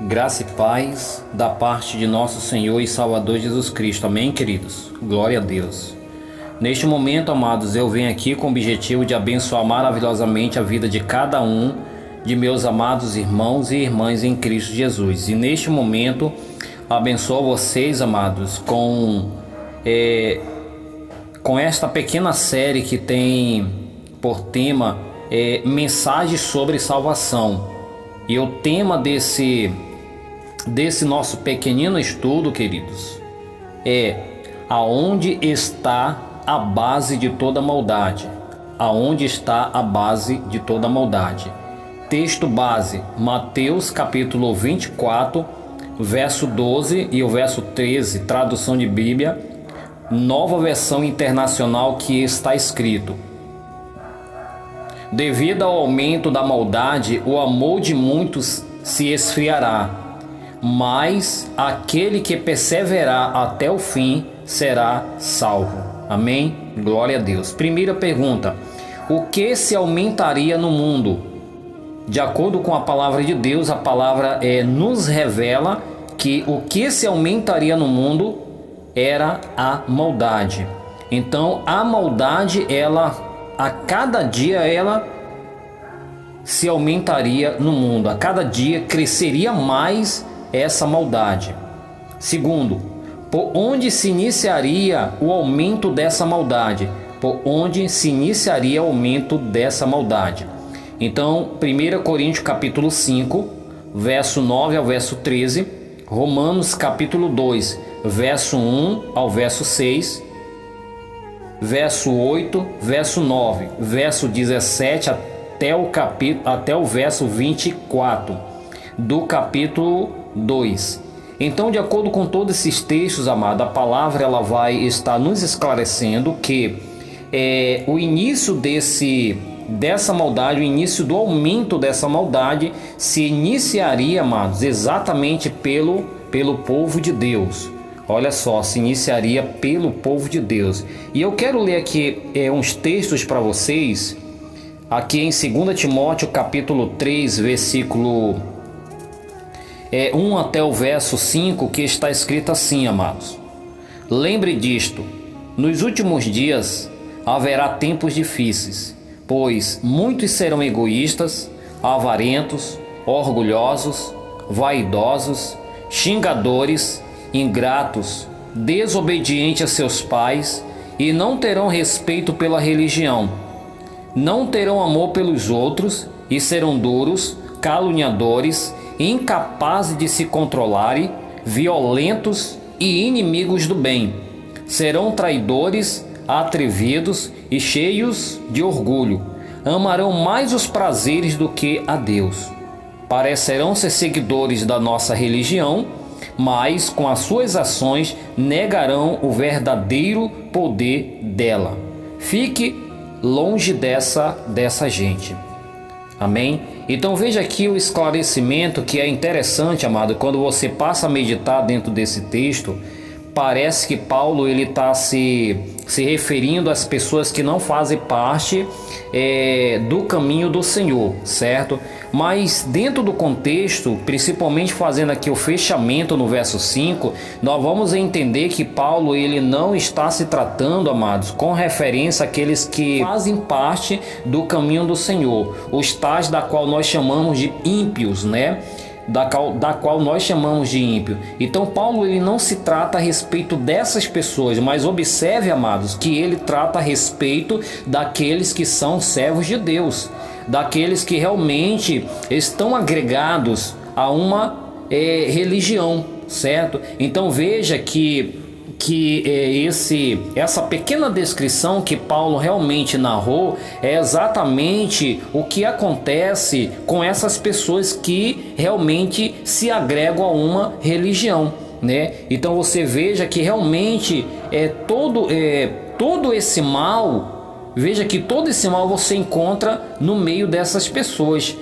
Graça e paz da parte de nosso Senhor e Salvador Jesus Cristo. Amém, queridos? Glória a Deus. Neste momento, amados, eu venho aqui com o objetivo de abençoar maravilhosamente a vida de cada um de meus amados irmãos e irmãs em Cristo Jesus. E neste momento, abençoo vocês, amados, com esta pequena série que tem por tema mensagens sobre salvação. E o tema desse nosso pequenino estudo, queridos, é: aonde está a base de toda maldade? Aonde está a base de toda maldade? Texto base: Mateus capítulo 24, verso 12 e o verso 13, tradução de Bíblia, Nova Versão Internacional, que está escrito: devido ao aumento da maldade, o amor de muitos se esfriará, mas aquele que perseverar até o fim será salvo. Amém? Glória a Deus. Primeira pergunta: o que se aumentaria no mundo? De acordo com a palavra de Deus, a palavra nos revela que o que se aumentaria no mundo era a maldade. Então, a maldade, a cada dia ela se aumentaria no mundo. A cada dia cresceria mais essa maldade. Segundo, por onde se iniciaria o aumento dessa maldade? Por onde se iniciaria o aumento dessa maldade? Então, 1 Coríntios capítulo 5, verso 9 ao verso 13, Romanos capítulo 2, verso 1 ao verso 6, verso 8, verso 9, verso 17 até o verso 24 do capítulo 2. Então, de acordo com todos esses textos, amado, a palavra ela vai estar nos esclarecendo que o início dessa maldade, o início do aumento dessa maldade se iniciaria, amados, exatamente pelo povo de Deus. Olha só, se iniciaria pelo povo de Deus. E eu quero ler aqui uns textos para vocês, aqui em 2 Timóteo capítulo 3, versículo 1 até o verso 5, que está escrito assim, amados: lembre disto, nos últimos dias haverá tempos difíceis, pois muitos serão egoístas, avarentos, orgulhosos, vaidosos, xingadores, ingratos, desobedientes a seus pais, e não terão respeito pela religião. Não terão amor pelos outros e serão duros, caluniadores, incapazes de se controlarem, violentos e inimigos do bem. Serão traidores, atrevidos e cheios de orgulho. Amarão mais os prazeres do que a Deus. Parecerão ser seguidores da nossa religião, mas com as suas ações negarão o verdadeiro poder dela. Fique longe dessa gente. Amém? Então veja aqui o esclarecimento que é interessante, amado. Quando você passa a meditar dentro desse texto, parece que Paulo ele está se referindo às pessoas que não fazem parte do caminho do Senhor, certo? Mas dentro do contexto, principalmente fazendo aqui o fechamento no verso 5, nós vamos entender que Paulo ele não está se tratando, amados, com referência àqueles que fazem parte do caminho do Senhor, os tais da qual nós chamamos de ímpios, né? Da qual nós chamamos de ímpio. Então Paulo ele não se trata a respeito dessas pessoas, mas observe, amados, que ele trata a respeito daqueles que são servos de Deus, daqueles que realmente estão agregados a uma religião, certo? Então veja que essa pequena descrição que Paulo realmente narrou é exatamente o que acontece com essas pessoas que realmente se agregam a uma religião, né? Então você veja que realmente todo esse mal. Veja que todo esse mal você encontra no meio dessas pessoas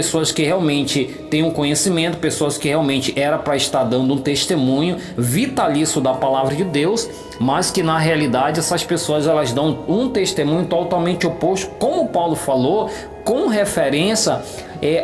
pessoas que realmente têm um conhecimento, pessoas que realmente era para estar dando um testemunho vitalício da palavra de Deus, mas que na realidade essas pessoas elas dão um testemunho totalmente oposto, como Paulo falou, com referência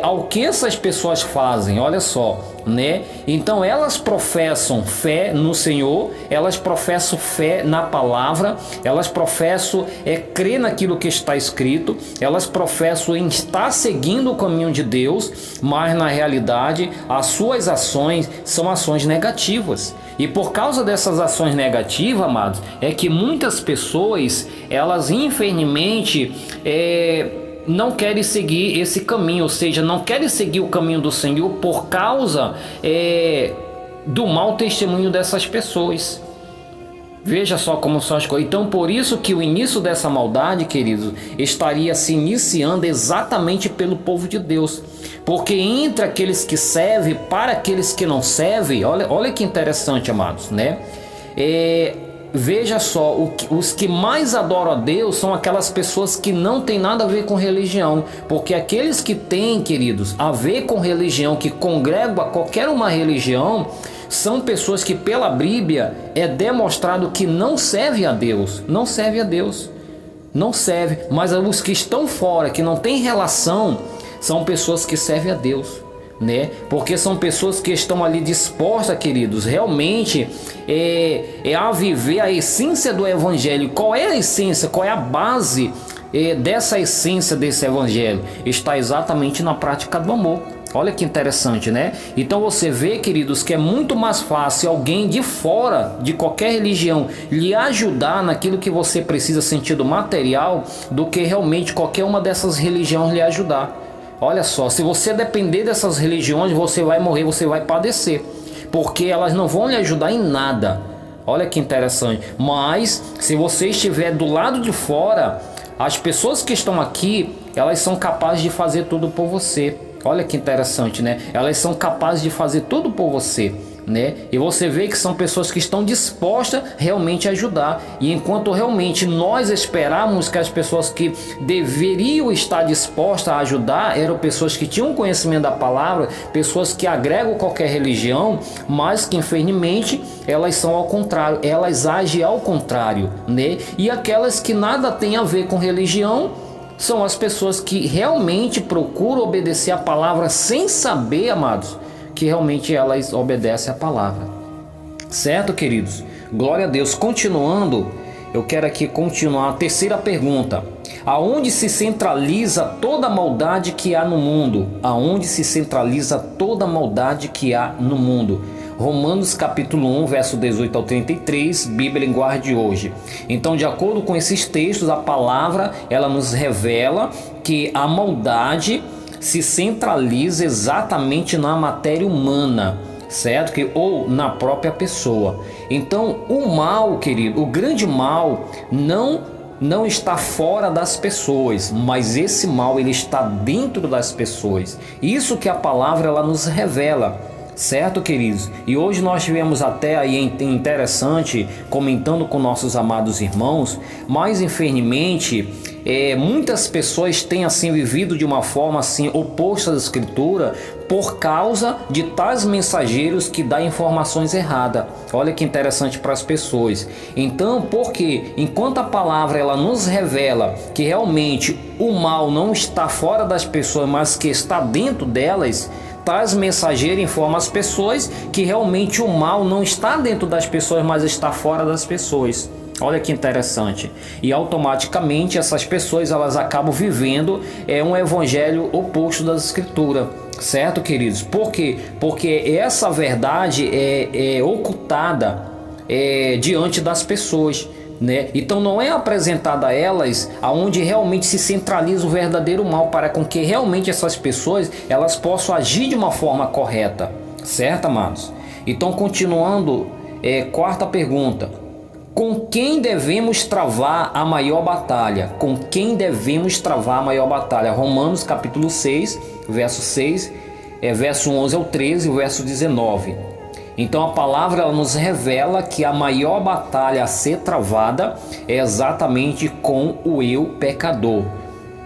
ao que essas pessoas fazem, olha só, né? Então elas professam fé no Senhor, elas professam fé na palavra, elas professam crer naquilo que está escrito, elas professam em estar seguindo o caminho de Deus, mas na realidade as suas ações são ações negativas. E por causa dessas ações negativas, amados, é que muitas pessoas, elas infelizmente não querem seguir esse caminho, ou seja, não querem seguir o caminho do Senhor por causa do mau testemunho dessas pessoas. Veja só como são as coisas. Então, por isso que o início dessa maldade, queridos, estaria se iniciando exatamente pelo povo de Deus. Porque entre aqueles que servem, para aqueles que não servem, olha que interessante, amados, né? Veja só, os que mais adoram a Deus são aquelas pessoas que não tem nada a ver com religião. Porque aqueles que têm, queridos, a ver com religião, que congregam a qualquer uma religião, são pessoas que pela Bíblia é demonstrado que não servem a Deus. Não serve a Deus. Não serve. Mas os que estão fora, que não têm relação, são pessoas que servem a Deus, né? Porque são pessoas que estão ali dispostas, queridos, realmente a viver a essência do Evangelho. Qual é a essência? Qual é a base dessa essência desse Evangelho? Está exatamente na prática do amor. Olha que interessante, né? Então você vê, queridos, que é muito mais fácil alguém de fora de qualquer religião lhe ajudar naquilo que você precisa, sentido material, do que realmente qualquer uma dessas religiões lhe ajudar. Olha só, se você depender dessas religiões, você vai morrer, você vai padecer, porque elas não vão lhe ajudar em nada. Olha que interessante. Mas se você estiver do lado de fora, as pessoas que estão aqui, elas são capazes de fazer tudo por você. Olha que interessante, né? Elas são capazes de fazer tudo por você, né? E você vê que são pessoas que estão dispostas realmente a ajudar. E enquanto realmente nós esperávamos que as pessoas que deveriam estar dispostas a ajudar eram pessoas que tinham conhecimento da palavra, pessoas que agregam qualquer religião, mas que infelizmente elas são ao contrário, elas agem ao contrário, né? E aquelas que nada têm a ver com religião são as pessoas que realmente procuram obedecer a palavra sem saber, amados, que realmente elas obedecem a palavra. Certo, queridos? Glória a Deus. Continuando, eu quero aqui continuar a terceira pergunta. Aonde se centraliza toda a maldade que há no mundo? Aonde se centraliza toda a maldade que há no mundo? Romanos capítulo 1, verso 18 ao 33, Bíblia Linguagem de hoje. Então, de acordo com esses textos, a palavra, ela nos revela que a maldade se centraliza exatamente na matéria humana, certo? Ou na própria pessoa. Então, o mal, querido, o grande mal não está fora das pessoas, mas esse mal ele está dentro das pessoas. Isso que a palavra ela nos revela. Certo, queridos? E hoje nós tivemos até aí interessante, comentando com nossos amados irmãos, mas infelizmente muitas pessoas têm assim vivido de uma forma assim oposta à Escritura por causa de tais mensageiros que dão informações erradas. Olha que interessante para as pessoas. Então, porque enquanto a palavra ela nos revela que realmente o mal não está fora das pessoas, mas que está dentro delas, tais mensageiros informam as pessoas que realmente o mal não está dentro das pessoas, mas está fora das pessoas. Olha que interessante. E automaticamente essas pessoas elas acabam vivendo um evangelho oposto das Escrituras. Certo, queridos? Por quê? Porque essa verdade é ocultada diante das pessoas, né? Então não é apresentada a elas aonde realmente se centraliza o verdadeiro mal, para com que realmente essas pessoas elas possam agir de uma forma correta. Certo, amados? Então, continuando, quarta pergunta: com quem devemos travar a maior batalha? Com quem devemos travar a maior batalha? Romanos capítulo 6, verso 6, verso 11 ao 13 e o verso 19. Então a palavra ela nos revela que a maior batalha a ser travada é exatamente com o eu pecador,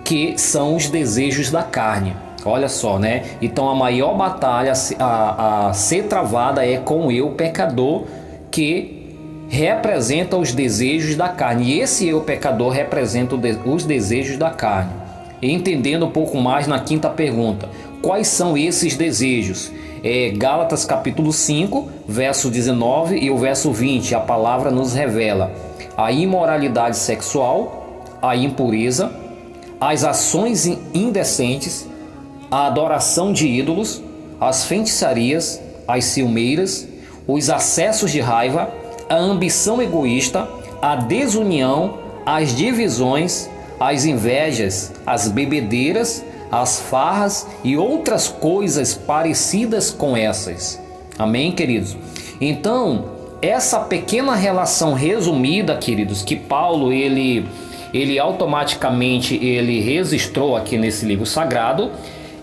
que são os desejos da carne. Olha só, né? Então a maior batalha a ser travada é com o eu pecador, que representa os desejos da carne. E esse eu pecador representa os desejos da carne. Entendendo um pouco mais na quinta pergunta: quais são esses desejos? Gálatas capítulo 5, verso 19 e o verso 20, a palavra nos revela a imoralidade sexual, a impureza, as ações indecentes, a adoração de ídolos, as feitiçarias, as ciumeiras, os acessos de raiva, a ambição egoísta, a desunião, as divisões, as invejas, as bebedeiras, as farras e outras coisas parecidas com essas. Amém, queridos? Então, essa pequena relação resumida, queridos, que Paulo ele automaticamente registrou aqui nesse livro sagrado,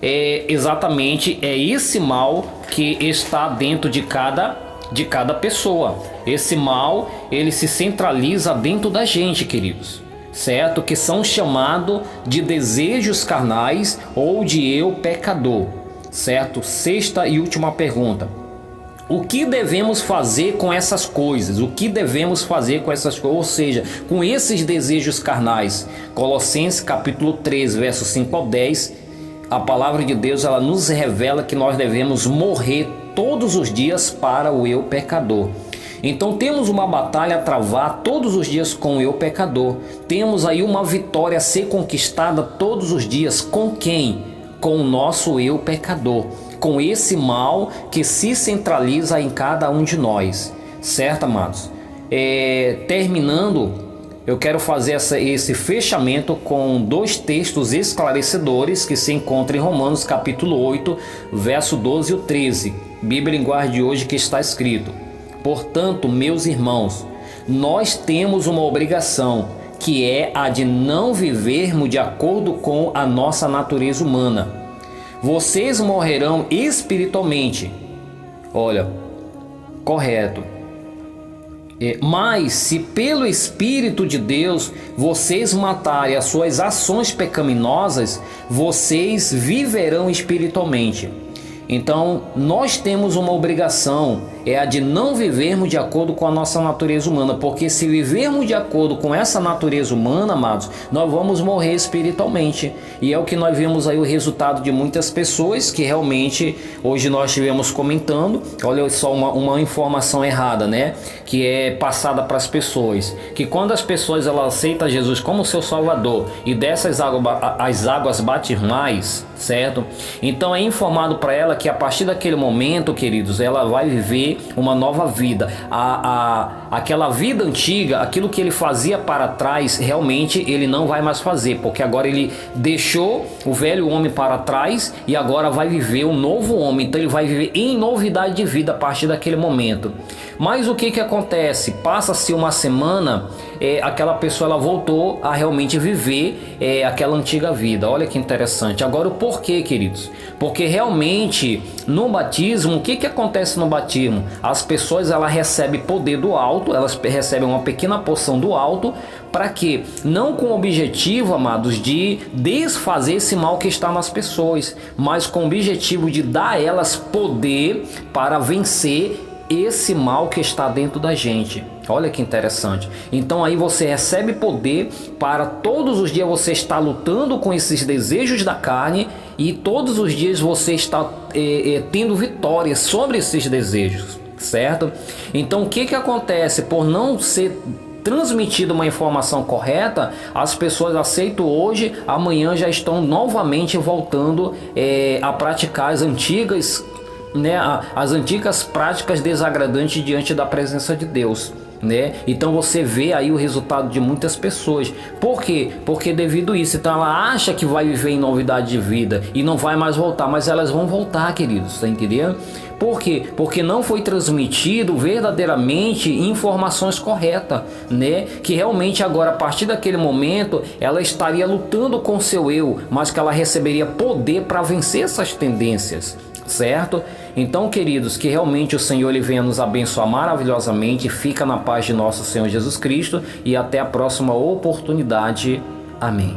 exatamente esse mal que está dentro de cada pessoa. Esse mal, ele se centraliza dentro da gente, queridos, certo? Que são chamados de desejos carnais ou de eu pecador, certo? Sexta e última pergunta: o que devemos fazer com essas coisas? O que devemos fazer com essas coisas? Ou seja, com esses desejos carnais. Colossenses capítulo 3, versos 5 ao 10, a palavra de Deus ela nos revela que nós devemos morrer todos os dias para o eu pecador. Então temos uma batalha a travar todos os dias com o eu pecador. Temos aí uma vitória a ser conquistada todos os dias. Com quem? Com o nosso eu pecador. Com esse mal que se centraliza em cada um de nós. Certo, amados? Terminando, eu quero fazer esse fechamento com dois textos esclarecedores que se encontram em Romanos capítulo 8, verso 12 e 13. Bíblia Linguagem de hoje, que está escrito: portanto, meus irmãos, nós temos uma obrigação, que é a de não vivermos de acordo com a nossa natureza humana. Vocês morrerão espiritualmente. Olha, correto. Mas se pelo Espírito de Deus vocês matarem as suas ações pecaminosas, vocês viverão espiritualmente. Então, nós temos uma obrigação, a de não vivermos de acordo com a nossa natureza humana, porque se vivermos de acordo com essa natureza humana, amados, nós vamos morrer espiritualmente. E é o que nós vemos aí o resultado de muitas pessoas que realmente, hoje nós estivemos comentando, olha só uma informação errada, né? Que é passada para as pessoas, que quando as pessoas elas aceitam Jesus como seu Salvador e dessas as águas batismais, certo? Então é informado para ela que a partir daquele momento, queridos, ela vai viver uma nova vida. Aquela vida antiga, aquilo que ele fazia para trás, realmente ele não vai mais fazer, porque agora ele deixou o velho homem para trás e agora vai viver um novo homem. Então ele vai viver em novidade de vida a partir daquele momento. Mas o que acontece? Passa-se uma semana, aquela pessoa ela voltou a realmente viver aquela antiga vida. Olha que interessante. Agora o porquê, queridos? Porque realmente no batismo, o que acontece no batismo? As pessoas elas recebem poder do alto, elas recebem uma pequena porção do alto. Para quê? Não com o objetivo, amados, de desfazer esse mal que está nas pessoas, mas com o objetivo de dar a elas poder para vencer esse mal que está dentro da gente. Olha que interessante. Então aí você recebe poder para todos os dias você estar lutando com esses desejos da carne e todos os dias você está tendo vitória sobre esses desejos, certo? Então o que acontece? Por não ser transmitida uma informação correta, as pessoas aceitam hoje, amanhã já estão novamente voltando a praticar as antigas, né, as antigas práticas desagradantes diante da presença de Deus, né? Então você vê aí o resultado de muitas pessoas. Por quê? Porque devido a isso, então ela acha que vai viver em novidade de vida e não vai mais voltar, mas elas vão voltar, queridos, tá entendendo? Por quê? Porque não foi transmitido verdadeiramente informações corretas, né? Que realmente agora, a partir daquele momento, ela estaria lutando com seu eu, mas que ela receberia poder para vencer essas tendências, certo? Então, queridos, que realmente o Senhor ele venha nos abençoar maravilhosamente. Fica na paz de nosso Senhor Jesus Cristo e até a próxima oportunidade. Amém.